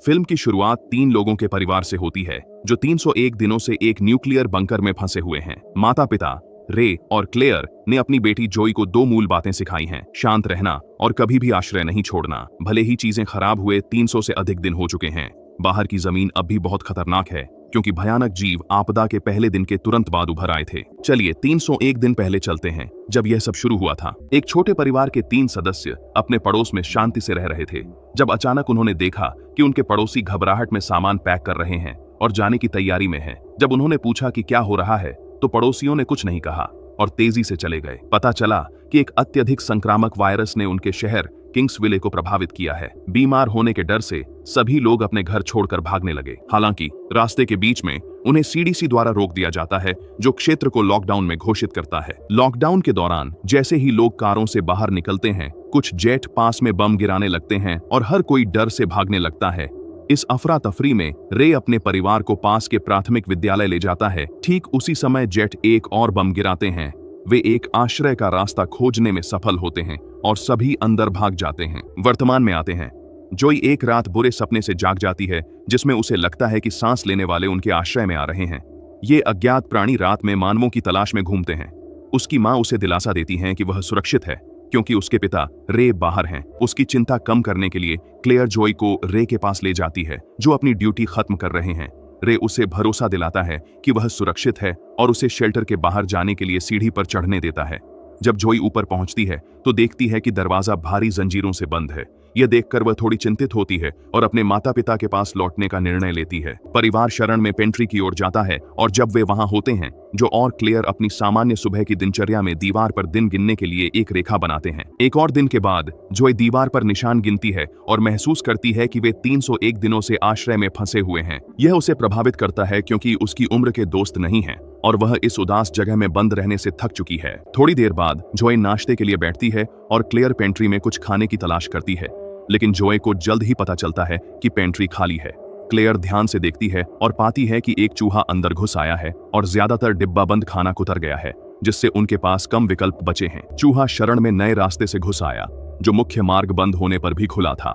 Film की शुरुआत 3 लोगों के परिवार से होती है जो 301 दिनों से एक न्यूक्लियर बंकर में फंसे हुए हैं। माता पिता रे और क्लेयर ने अपनी बेटी जोई को 2 मूल बातें सिखाई हैं, शांत रहना और कभी भी आश्रय नहीं छोड़ना। भले ही चीजें खराब हुए 300 से अधिक दिन हो चुके हैं, बाहर की जमीन अब भी बहुत खतरनाक है क्योंकि भयानक जीव आपदा के पहले दिन के तुरंत बाद उभर आए थे। चलिए 301 दिन पहले चलते हैं जब यह सब शुरू हुआ था। एक छोटे परिवार के 3 सदस्य अपने पड़ोस में शांति से रह रहे थे जब अचानक उन्होंने देखा कि उनके पड़ोसी घबराहट में सामान पैक कर रहे हैं और जाने की तैयारी में हैं। जब उन्होंने पूछा कि क्या हो रहा है तो पड़ोसियों ने कुछ नहीं कहा और तेजी से चले गए। पता चला कि एक अत्यधिक संक्रामक वायरस ने उनके शहर किंग्सविले को प्रभावित किया है। बीमार होने के डर से सभी लोग अपने घर छोड़कर भागने लगे। हालांकि रास्ते के बीच में उन्हें सीडीसी द्वारा रोक दिया जाता है जो क्षेत्र को लॉकडाउन में घोषित करता है। लॉकडाउन के दौरान जैसे ही लोग कारों से बाहर निकलते हैं, कुछ जेट पास में बम गिराने लगते हैं और हर कोई डर से भागने लगता है। इस अफरा तफरी में रे अपने परिवार को पास के प्राथमिक विद्यालय ले जाता है। ठीक उसी समय जेट एक और बम गिराते हैं। वे एक आश्रय का रास्ता खोजने में सफल होते हैं और सभी अंदर भाग जाते हैं। वर्तमान में आते हैं। जोई एक रात बुरे सपने से जाग जाती है जिसमें उसे लगता है कि सांस लेने वाले उनके आश्रय में आ रहे हैं। ये अज्ञात प्राणी रात में मानवों की तलाश में घूमते हैं। उसकी माँ उसे दिलासा देती है कि वह सुरक्षित है क्योंकि उसके पिता रे बाहर हैं। उसकी चिंता कम करने के लिए क्लेयर जोई को रे के पास ले जाती है जो अपनी ड्यूटी खत्म कर रहे हैं। रे उसे भरोसा दिलाता है कि वह सुरक्षित है और उसे शेल्टर के बाहर जाने के लिए सीढ़ी पर चढ़ने देता है। जब जोई ऊपर पहुंचती है तो देखती है कि दरवाजा भारी जंजीरों से बंद है। यह देखकर वह थोड़ी चिंतित होती है और अपने माता पिता के पास लौटने का निर्णय लेती है। परिवार शरण में पेंट्री की ओर जाता है और जब वे वहां होते हैं, जो और क्लेयर अपनी सामान्य सुबह की दिनचर्या में दीवार पर दिन गिनने के लिए एक रेखा बनाते हैं। एक और दिन के बाद जोई दीवार पर निशान गिनती है और महसूस करती है कि वे 301 दिनों से आश्रय में फंसे हुए हैं। यह उसे प्रभावित करता है क्योंकि उसकी उम्र के दोस्त नहीं है और वह इस उदास जगह में बंद रहने से थक चुकी है। थोड़ी देर बाद जोई नाश्ते के लिए बैठती है और क्लेयर पेंट्री में कुछ खाने की तलाश करती है, लेकिन जोई को जल्द ही पता चलता है कि पेंट्री खाली है। क्लेयर ध्यान से देखती है और पाती है कि एक चूहा अंदर घुस आया है और ज्यादातर डिब्बा बंद खाना कुतर गया है, जिससे उनके पास कम विकल्प बचे हैं। चूहा शरण में नए रास्ते से घुस आया जो मुख्य मार्ग बंद होने पर भी खुला था।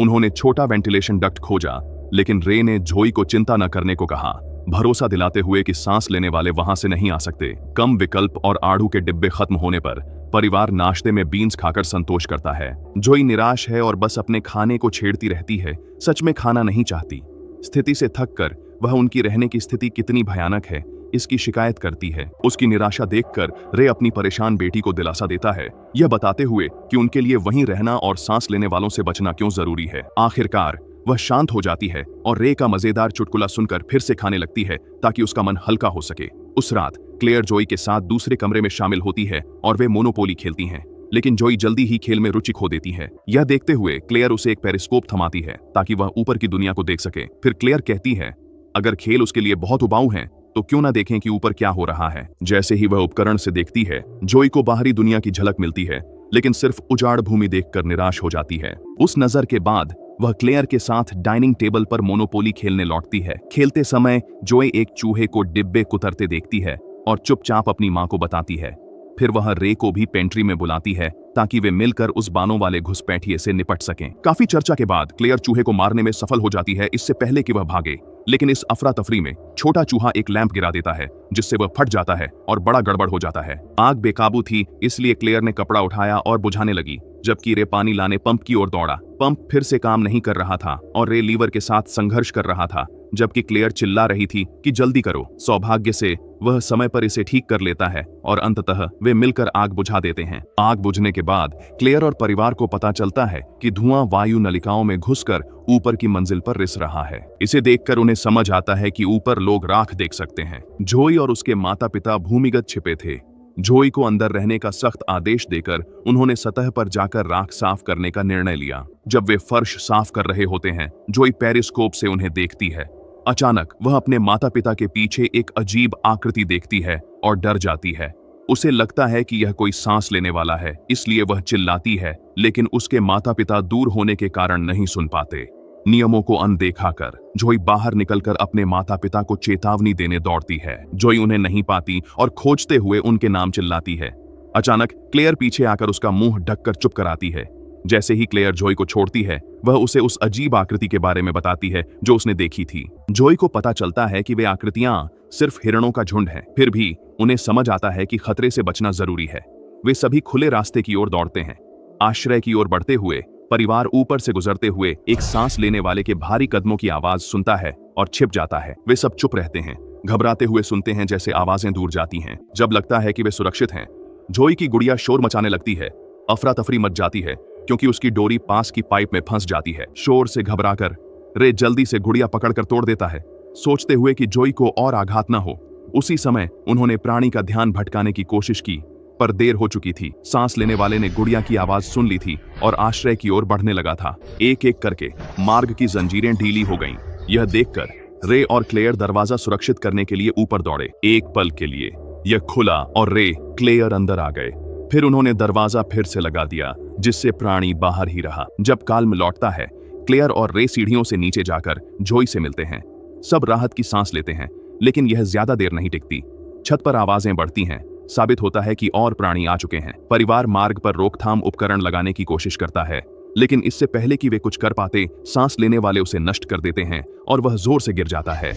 उन्होंने छोटा वेंटिलेशन डक्ट खोजा, लेकिन रे ने जोई को चिंता न करने को कहा, भरोसा दिलाते हुए कि सांस लेने वाले वहां से नहीं आ सकते। कम विकल्प और आड़ू के डिब्बे खत्म होने पर परिवार नाश्ते में बीन्स खाकर संतोष करता है। जोई निराश है और बस अपने खाने को छेड़ती रहती है, सच में खाना नहीं चाहती। स्थिति से थककर वह उनकी रहने की स्थिति कितनी भयानक है इसकी शिकायत करती है। उसकी निराशा देखकर रे अपनी परेशान बेटी को दिलासा देता है, यह बताते हुए कि उनके लिए वहीं रहना और सांस लेने वालों से बचना क्यों जरूरी है। आखिरकार वह शांत हो जाती है और रे का मजेदार चुटकुला सुनकर फिर से खाने लगती है ताकि उसका मन हल्का हो सके। उस रात क्लेयर जोई के साथ दूसरे कमरे में शामिल होती है और वे मोनोपोली खेलती हैं, लेकिन जोई जल्दी ही खेल में रुचि खो देती है। यह देखते हुए क्लेयर उसे एक पेरिस्कोप थमाती है ताकि वह ऊपर की दुनिया को देख सके। फिर क्लेयर कहती है, अगर खेल उसके लिए बहुत उबाऊ है तो क्यों ना देखें कि ऊपर क्या हो रहा है। जैसे ही वह उपकरण से देखती है, जोई को बाहरी दुनिया की झलक मिलती है, लेकिन सिर्फ उजाड़ भूमि देखकर निराश हो जाती है। उस नजर के बाद वह क्लेयर के साथ डाइनिंग टेबल पर मोनोपोली खेलने लौटती है। खेलते समय जोई एक चूहे को डिब्बे कुतरते देखती है और चुपचाप अपनी मां को बताती है। फिर वह रे को भी पेंट्री में बुलाती है ताकि वे मिलकर उस बानों वाले घुसपैठिए से निपट सकें। काफी चर्चा के बाद क्लेयर चूहे को मारने में सफल हो जाती है इससे पहले कि वह भागे, लेकिन इस अफरा तफरी में छोटा चूहा एक लैंप गिरा देता है जिससे वह फट जाता है और बड़ा गड़बड़ हो जाता है। आग बेकाबू थी, इसलिए क्लेयर ने कपड़ा उठाया और बुझाने लगी, जबकि रे पानी लाने पंप की ओर दौड़ा। पंप फिर से काम नहीं कर रहा था और रे लीवर के साथ संघर्ष कर रहा था, जबकि क्लेयर चिल्ला रही थी कि जल्दी करो। सौभाग्य से वह समय पर इसे ठीक कर लेता है और अंततः वे मिलकर आग बुझा देते हैं। आग बुझने के बाद क्लेयर और परिवार को पता चलता है कि धुआं वायु नलिकाओं में घुसकर ऊपर की मंजिल पर रिस रहा है। इसे देखकर उन्हें समझ आता है कि ऊपर लोग राख देख सकते हैं। जोई और उसके माता पिता भूमिगत छिपे थे। जोई को अंदर रहने का सख्त आदेश देकर उन्होंने सतह पर जाकर राख साफ करने का निर्णय लिया। जब वे फर्श साफ कर रहे होते हैं, जोई पेरिस्कोप से उन्हें देखती है। अचानक वह अपने माता पिता के पीछे एक अजीब आकृति देखती है और डर जाती है। उसे लगता है कि यह कोई सांस लेने वाला है, इसलिए वह चिल्लाती है, लेकिन उसके माता पिता दूर होने के कारण नहीं सुन पाते। नियमों को अनदेखा कर जोई बाहर निकलकर अपने माता पिता को चेतावनी देने दौड़ती है। जोई उन्हें नहीं पाती और खोजते हुए उनके नाम चिल्लाती है। अचानक क्लेयर पीछे आकर उसका मुंह ढककर चुप कराती है। जैसे ही क्लेयर जोई को छोड़ती है, वह उसे उस अजीब आकृति के बारे में बताती है जो उसने देखी थी। जोई को पता चलता है कि वे आकृतियां सिर्फ हिरणों का झुंड है, फिर भी उन्हें समझ आता है कि खतरे से बचना जरूरी है। वे सभी खुले रास्ते की ओर दौड़ते हैं। आश्रय की ओर बढ़ते हुए परिवार ऊपर से गुजरते हुए एक सांस लेने वाले के भारी कदमों की आवाज सुनता है और छिप जाता है। वे सब चुप रहते हैं, घबराते हुए सुनते हैं जैसे आवाजें दूर जाती हैं। जब लगता है कि वे सुरक्षित हैं, जोई की गुड़िया शोर मचाने लगती है। अफरा तफरी मच जाती है क्योंकि उसकी डोरी पास की पाइप में फंस जाती है। शोर से घबराकर रे जल्दी से गुड़िया पकड़कर तोड़ देता है, सोचते हुए कि जोई को और आघात न हो। उसी समय उन्होंने प्राणी का ध्यान भटकाने की कोशिश की, पर देर हो चुकी थी। सांस लेने वाले ने गुड़िया की आवाज सुन ली थी और आश्रय की ओर बढ़ने लगा था। एक एक करके मार्ग की जंजीरें ढीली हो गईं। यह देखकर रे और क्लेयर दरवाजा सुरक्षित करने के लिए ऊपर दौड़े। एक पल के लिए यह खुला और रे क्लेयर अंदर आ गए। फिर उन्होंने दरवाजा फिर से लगा दिया, जिससे प्राणी बाहर ही रहा। जब काल्म लौटता है, क्लेयर और रे सीढ़ियों से नीचे जाकर जोई से मिलते हैं। सब राहत की सांस लेते हैं, लेकिन यह ज्यादा देर नहीं टिकती। छत पर आवाजें बढ़ती हैं, साबित होता है कि और प्राणी आ चुके हैं। परिवार मार्ग पर रोकथाम उपकरण लगाने की कोशिश करता है, लेकिन इससे पहले कि वे कुछ कर पाते, सांस लेने वाले उसे नष्ट कर देते हैं और वह जोर से गिर जाता है।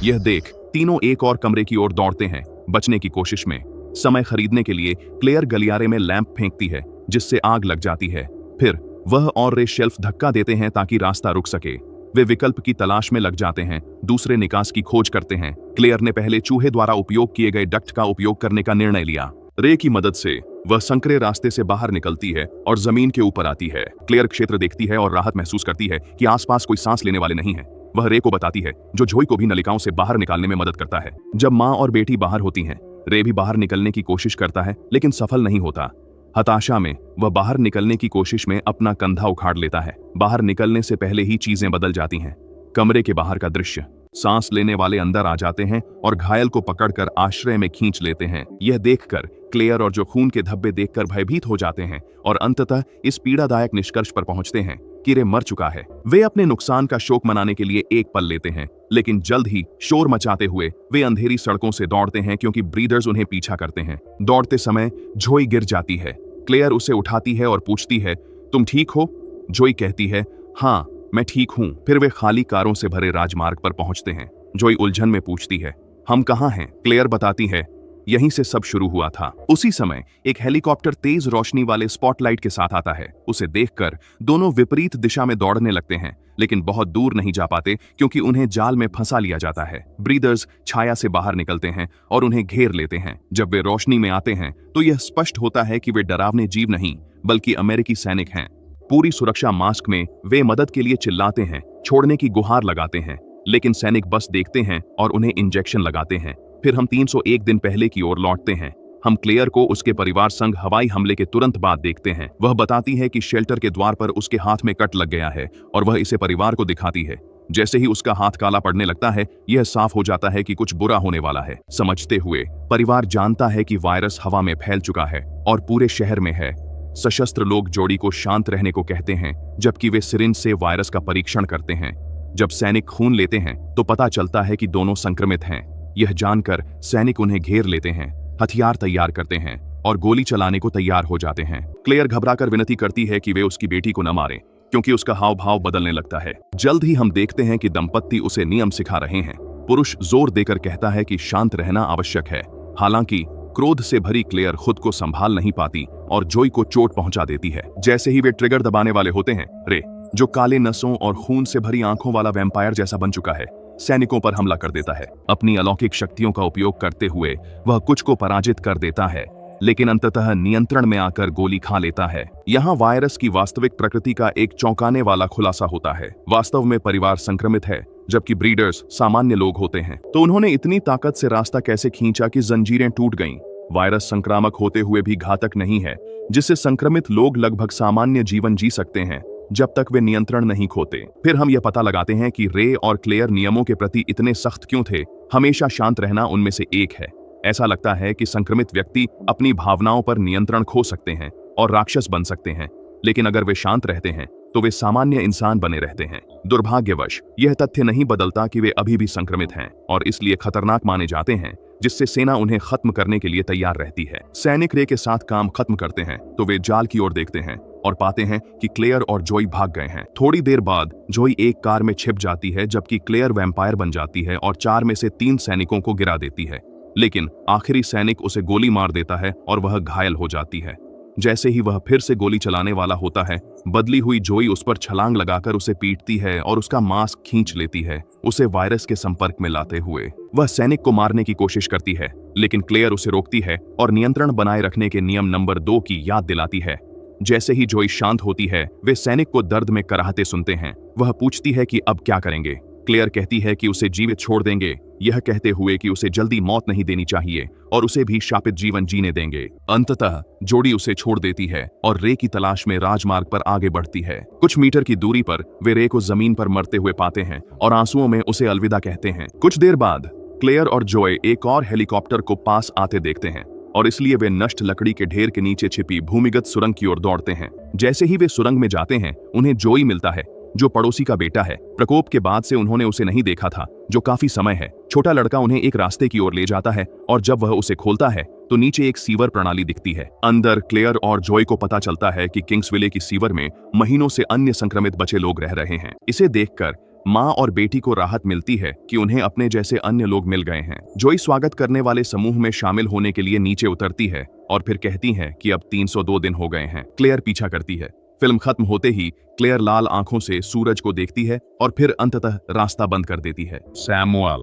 यह देख तीनों एक और कमरे की ओर दौड़ते हैं, बचने की कोशिश में। समय खरीदने के लिए क्लेयर गलियारे में लैंप फेंकती है, जिससे आग लग जाती है। फिर वह और रे शेल्फ धक्का देते हैं ताकि रास्ता रुक सके। वे विकल्प की तलाश में लग जाते हैं, दूसरे निकास की खोज करते हैं। क्लेयर ने पहले चूहे द्वारा उपयोग किए गए डक्ट का उपयोग करने का निर्णय लिया। रे की मदद से वह संकरे रास्ते से बाहर निकलती है और जमीन के ऊपर आती है। क्लेयर क्षेत्र देखती है और राहत महसूस करती है कि आसपास कोई सांस लेने वाले नहीं है। वह रे को बताती है, जो जोई को भी नलिकाओं से बाहर निकालने में मदद करता है। जब माँ और बेटी बाहर होती हैं, रे भी बाहर निकलने की कोशिश करता है, लेकिन सफल नहीं होता। हताशा में वह बाहर निकलने की कोशिश में अपना कंधा उखाड़ लेता है। बाहर निकलने से पहले ही चीजें बदल जाती हैं। कमरे के बाहर का दृश्य, सांस लेने वाले अंदर आ जाते हैं और घायल को पकड़कर आश्रय में खींच लेते हैं। यह देखकर क्लेयर और जो खून के धब्बे देखकर भयभीत हो जाते हैं और अंततः इस पीड़ादायक निष्कर्ष पर पहुंचते हैं कि रे मर चुका है। वे अपने नुकसान का शोक मनाने के लिए एक पल लेते हैं, लेकिन जल्द ही शोर मचाते हुए वे अंधेरी सड़कों से दौड़ते हैं क्योंकि ब्रीडर्स उन्हें पीछा करते हैं। दौड़ते समय जोई गिर जाती है। क्लेयर उसे उठाती है और पूछती है, तुम ठीक हो? जोई कहती है, हाँ मैं ठीक हूँ। फिर वे खाली कारों से भरे राजमार्ग पर पहुंचते हैं। जोई उलझन में पूछती है, हम कहाँ हैं? क्लेयर बताती है, यहीं से सब शुरू हुआ था। उसी समय एक हेलीकॉप्टर तेज रोशनी वाले स्पॉटलाइट के साथ आता है। उसे देखकर दोनों विपरीत दिशा में दौड़ने लगते हैं, लेकिन बहुत दूर नहीं जा पाते क्योंकि उन्हें जाल में फंसा लिया जाता है। ब्रीदर्स छाया से बाहर निकलते हैं और उन्हें घेर लेते हैं। जब वे रोशनी में आते हैं तो यह स्पष्ट होता है कि वे डरावने जीव नहीं, बल्कि अमेरिकी सैनिक हैं। पूरी सुरक्षा मास्क में वे मदद के लिए चिल्लाते हैं, छोड़ने की गुहार लगाते हैं, लेकिन सैनिक बस देखते हैं और उन्हें इंजेक्शन लगाते हैं। फिर हम 301 दिन पहले की ओर लौटते हैं। हम क्लेयर को उसके परिवार संग हवाई हमले के तुरंत बाद देखते हैं। वह बताती है कि शेल्टर के द्वार पर उसके हाथ में कट लग गया है और वह इसे परिवार को दिखाती है। जैसे ही उसका हाथ काला पड़ने लगता है, यह साफ हो जाता है कि कुछ बुरा होने वाला है। समझते हुए परिवार जानता है कि वायरस हवा में फैल चुका है और पूरे शहर में है। सशस्त्र लोग जोड़ी को शांत रहने को कहते हैं, जबकि वे सिरिंज से वायरस का परीक्षण करते हैं। जब सैनिक खून लेते हैं तो पता चलता है कि दोनों संक्रमित हैं। यह जानकर सैनिक उन्हें घेर लेते हैं, हथियार तैयार करते हैं और गोली चलाने को तैयार हो जाते हैं। क्लेयर घबराकर विनती करती है कि वे उसकी बेटी को न मारें, क्योंकि उसका हाव भाव बदलने लगता है। जल्द ही हम देखते हैं कि दंपत्ति उसे नियम सिखा रहे हैं। पुरुष जोर देकर कहता है कि शांत रहना आवश्यक है। हालांकि क्रोध से भरी क्लेयर खुद को संभाल नहीं पाती और जोई को चोट पहुंचा देती है। जैसे ही वे ट्रिगर दबाने वाले होते हैं, रे, जो काले नसों और खून से भरी आंखों वाला वैम्पायर जैसा बन चुका है, सैनिकों पर हमला कर देता है। अपनी अलौकिक शक्तियों का उपयोग करते हुए वह कुछ को पराजित कर देता है, लेकिन अंततः नियंत्रण में आकर गोली खा लेता है। यहाँ वायरस की वास्तविक प्रकृति का एक चौंकाने वाला खुलासा होता है। वास्तव में परिवार संक्रमित है, जबकि ब्रीडर्स सामान्य लोग होते हैं। तो उन्होंने इतनी ताकत से रास्ता कैसे खींचा कि जंजीरें टूट गईं? वायरस संक्रामक होते हुए भी घातक नहीं है, जिससे संक्रमित लोग लगभग सामान्य जीवन जी सकते हैं जब तक वे नियंत्रण नहीं खोते। फिर हम यह पता लगाते हैं कि रे और क्लेयर नियमों के प्रति इतने सख्त क्यों थे। हमेशा शांत रहना उनमें से एक है। ऐसा लगता है कि संक्रमित व्यक्ति अपनी भावनाओं पर नियंत्रण खो सकते हैं और राक्षस बन सकते हैं, लेकिन अगर वे शांत रहते हैं तो वे सामान्य इंसान बने रहते हैं। दुर्भाग्यवश यह तथ्य नहीं बदलता कि वे अभी भी संक्रमित हैं और इसलिए खतरनाक माने जाते हैं, जिससे सेना उन्हें खत्म करने के लिए तैयार रहती है। सैनिक रे के साथ काम खत्म करते हैं तो वे जाल की ओर देखते हैं और पाते हैं कि क्लेयर और जोई भाग गए हैं। थोड़ी देर बाद जोई एक कार में छिप जाती है जबकि क्लेयर वैम्पायर बन जाती है और 4 में से 3 सैनिकों को गिरा देती है, लेकिन आखिरी सैनिक उसे गोली मार देता है और वह घायल हो जाती है। जैसे ही वह फिर से गोली चलाने वाला होता है, बदली हुई जोई उस पर छलांग लगाकर उसे पीटती है और उसका मास्क खींच लेती है, उसे वायरस के संपर्क में लाते हुए। वह सैनिक को मारने की कोशिश करती है, लेकिन क्लेयर उसे रोकती है और नियंत्रण बनाए रखने के नियम नंबर 2 की याद दिलाती है। जैसे ही जोई शांत होती है, वे सैनिक को दर्द में कराहते सुनते हैं। वह पूछती है कि अब क्या करेंगे। क्लेयर कहती है कि उसे जीवित छोड़ देंगे, यह कहते हुए कि उसे जल्दी मौत नहीं देनी चाहिए और उसे भी शापित जीवन जीने देंगे। अंततः जोड़ी उसे छोड़ देती है और रे की तलाश में राजमार्ग पर आगे बढ़ती है। कुछ मीटर की दूरी पर वे रे को जमीन पर मरते हुए पाते हैं और आंसुओं में उसे अलविदा कहते हैं। कुछ देर बाद क्लेयर और जोय एक और हेलीकॉप्टर को पास आते देखते हैं और इसलिए वे नष्ट लकड़ी के ढेर के नीचे छिपी भूमिगत सुरंग की ओर दौड़ते हैं। जैसे ही वे सुरंग में जाते हैं, उन्हें जोई मिलता है, जो पड़ोसी का बेटा है। प्रकोप के बाद से उन्होंने उसे नहीं देखा था, जो काफी समय है। छोटा लड़का उन्हें एक रास्ते की ओर ले जाता है और जब वह उसे खोलता है तो नीचे एक सीवर प्रणाली दिखती है। अंदर क्लेयर और जोय को पता चलता है कि किंग्सविले की सीवर में महीनों से अन्य संक्रमित बचे लोग रह रहे हैं। इसे देखकर माँ और बेटी को राहत मिलती है कि उन्हें अपने जैसे अन्य लोग मिल गए हैं। जोई स्वागत करने वाले समूह में शामिल होने के लिए नीचे उतरती है और फिर कहती है कि अब 302 दिन हो गए हैं। क्लेयर पीछा करती है। फिल्म खत्म होते ही क्लेयर लाल आंखों से सूरज को देखती है और फिर अंततः रास्ता बंद कर देती है। सैमुअल